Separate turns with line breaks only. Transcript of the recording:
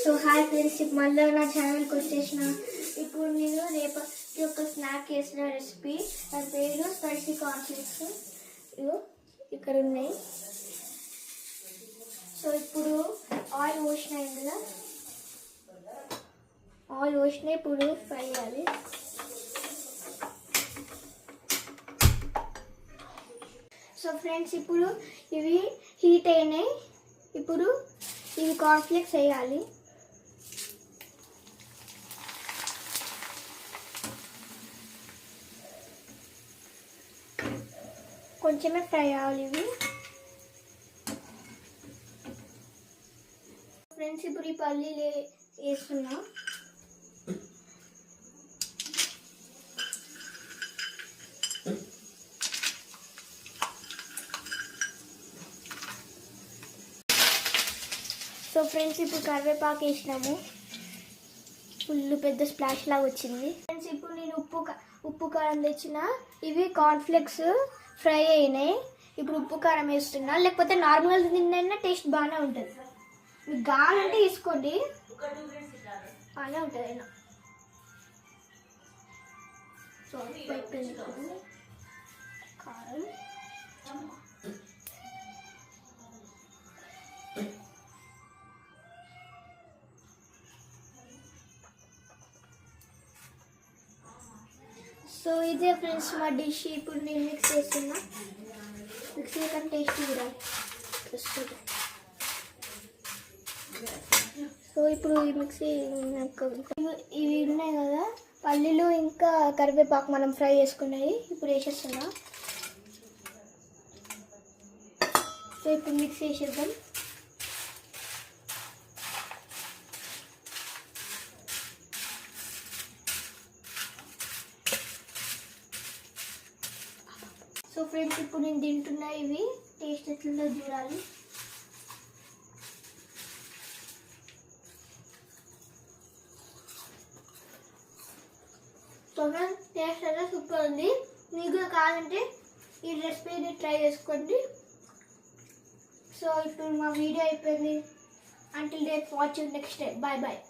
So hi friends, మళ్ళీ నా ఛానల్కి వచ్చేసిన. ఇప్పుడు నేను రేపటి ఒక స్నాక్ చేసిన రెసిపీ, దాని పేరు స్పైసీ కార్న్ఫ్లేక్స్. ఇవి ఇక్కడ ఉన్నాయి. సో ఇప్పుడు ఆయిల్ పోసిన, ఇందులో ఆయిల్ పోసిన, ఇప్పుడు ఫ్రై చేయాలి. సో ఫ్రెండ్స్, ఇప్పుడు ఇవి హీట్ అయినాయి. ఇప్పుడు ఇవి కార్న్ఫ్లేక్స్ వేయాలి. కొంచెమే ఫ్రై అవ్వాలి ఇవి. ఫ్రెండ్స్, ఇప్పుడు ఈ పల్లీలు వేస్తున్నా. సో ఫ్రెండ్స్, ఇప్పుడు కరివేపాకు వేసినాము. ఫుల్ పెద్ద స్ప్లాష్ లాగా వచ్చింది. ఫ్రెండ్స్, ఇప్పుడు నేను ఉప్పు కారం తెచ్చిన. ఇవి కార్న్ఫ్లేక్స్ ఫ్రై అయినాయి. ఇప్పుడు ఉప్పు కారం వేస్తున్నా, లేకపోతే నార్మల్గా తిన్నా టేస్ట్ బాగానే ఉంటుంది. మీకు కావాలంటే తీసుకోండి, బాగానే ఉంటుంది అయినా. సో అయిపోయింది కారం. సో ఇదే ఫ్రెండ్స్ మా డిష్. ఇప్పుడు నేను మిక్స్ చేస్తున్నా. మిక్స్ చేయడం టేస్ట్ కూడా వస్తుంది. సో ఇప్పుడు ఈ మిక్సీ ఇవి ఉన్నాయి కదా, పల్లీలు ఇంకా కరివేపాకు మనం ఫ్రై చేసుకున్నాయి. ఇప్పుడు వేసేస్తున్నా. సో ఇప్పుడు మిక్స్ చేసేద్దాం. సో ఫ్రెండ్స్, ఇప్పుడు నేను తింటున్నా. ఇవి టేస్ట్ ఎట్లుందో చూడాలి. సో ఫ్రెండ్స్, టేస్ట్ అయితే సూపర్ ఉంది. మీకు కూడా కావాలంటే ఈ రెసిపీని ట్రై చేసుకోండి. సో ఇప్పుడు మా వీడియో అయిపోయింది. Until they watch next time. Bye bye.